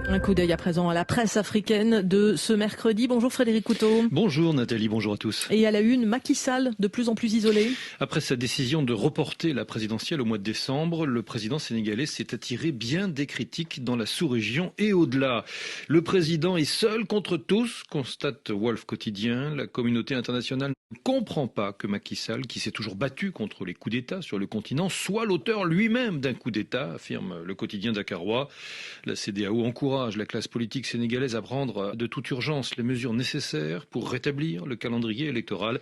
Un coup d'œil à présent à la presse africaine de ce mercredi. Bonjour Frédéric Couteau. Bonjour Nathalie, bonjour à tous. Et à la une, Macky Sall, de plus en plus isolé. Après sa décision de reporter la présidentielle au mois de décembre, le président sénégalais s'est attiré bien des critiques dans la sous-région et au-delà. Le président est seul contre tous, constate Wolf Quotidien. La communauté internationale ne comprend pas que Macky Sall, qui s'est toujours battu contre les coups d'État sur le continent, soit l'auteur lui-même d'un coup d'État, affirme le quotidien dakarois. La CEDEAO encourage la classe politique sénégalaise à prendre de toute urgence les mesures nécessaires pour rétablir le calendrier électoral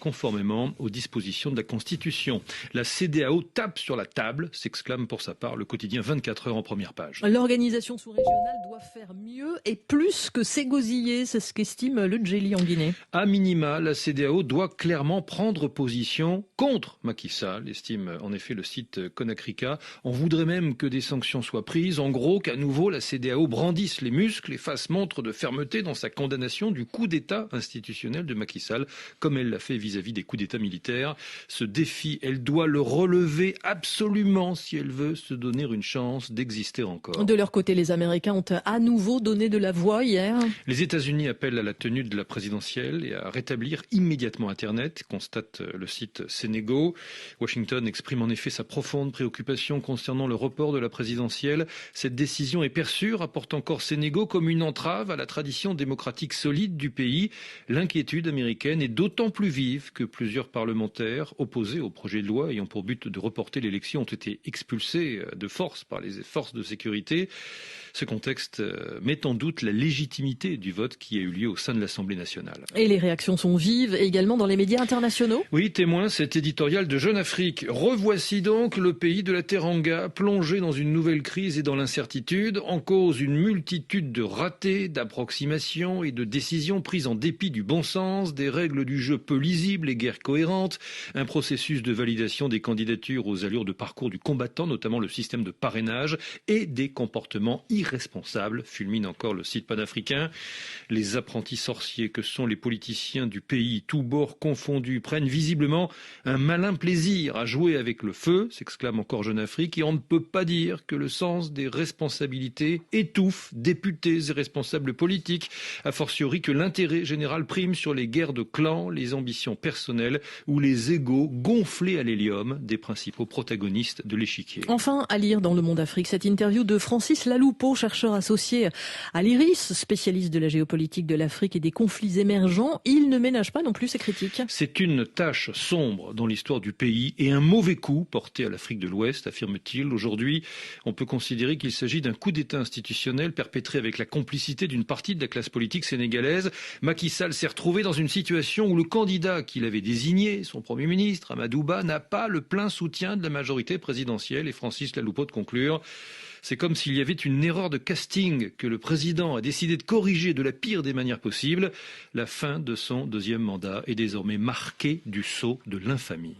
conformément aux dispositions de la Constitution. La CEDEAO tape sur la table, s'exclame pour sa part le quotidien 24 heures en première page. L'organisation sous-régionale doit faire mieux et plus que s'égosiller, c'est ce qu'estime le Djeli en Guinée. À minima, la CEDEAO doit clairement prendre position contre Macky Sall, estime en effet le site Conacrica. On voudrait même que des sanctions soient prises. En gros, qu'à nouveau la CEDEAO brandisse les muscles et fasse montre de fermeté dans sa condamnation du coup d'État institutionnel de Macky Sall, comme elle l'a fait vis-à-vis des coups d'État militaires. Ce défi, elle doit le relever absolument si elle veut se donner une chance d'exister encore. De leur côté, les Américains ont à nouveau donné de la voix hier. Les États-Unis appellent à la tenue de la présidentielle et à rétablir immédiatement Internet, constate le site Senego. Washington exprime en effet sa profonde préoccupation concernant le report de la présidentielle. Cette décision est perçue, rapporte encore Senego, comme une entrave à la tradition démocratique solide du pays. L'inquiétude américaine est d'autant plus vive que plusieurs parlementaires opposés au projet de loi ayant pour but de reporter l'élection ont été expulsés de force par les forces de sécurité. Ce contexte met en doute la légitimité du vote qui a eu lieu au sein de l'Assemblée nationale. Et les réactions sont vives également dans les médias internationaux. Oui, témoin cet éditorial de Jeune Afrique. Revoici donc le pays de la Teranga, plongé dans une nouvelle crise et dans l'incertitude. En cause, une multitude de ratés, d'approximations et de décisions prises en dépit du bon sens, des règles du jeu peu lisibles et guère cohérentes, un processus de validation des candidatures aux allures de parcours du combattant, notamment le système de parrainage, et des comportements irresponsables, fulmine encore le site panafricain. Les apprentis sorciers que sont les politiciens du pays, tous bords confondus, prennent visiblement un malin plaisir à jouer avec le feu, s'exclame encore Jeune Afrique, et on ne peut pas dire que le sens des responsabilités étouffe députés et responsables politiques, a fortiori que l'intérêt général prime sur les guerres de clans, les ambitions personnelles ou les égos gonflés à l'hélium des principaux protagonistes de l'échiquier. Enfin, à lire dans Le Monde Afrique, cette interview de Francis Laloupeau, chercheur associé à l'IRIS, spécialiste de la géopolitique de l'Afrique et des conflits émergents. Il ne ménage pas non plus ses critiques. C'est une tache sombre dans l'histoire du pays et un mauvais coup porté à l'Afrique de l'Ouest, affirme-t-il. Aujourd'hui, on peut considérer qu'il s'agit d'un coup d'État institutionnel perpétré avec la complicité d'une partie de la classe politique sénégalaise. Macky Sall s'est retrouvé dans une situation où le candidat qu'il avait désigné, son Premier ministre, Amadou Ba, n'a pas le plein soutien de la majorité présidentielle. Et Francis Laloupeau de conclure: c'est comme s'il y avait une erreur de casting que le président a décidé de corriger de la pire des manières possibles. La fin de son deuxième mandat est désormais marquée du sceau de l'infamie.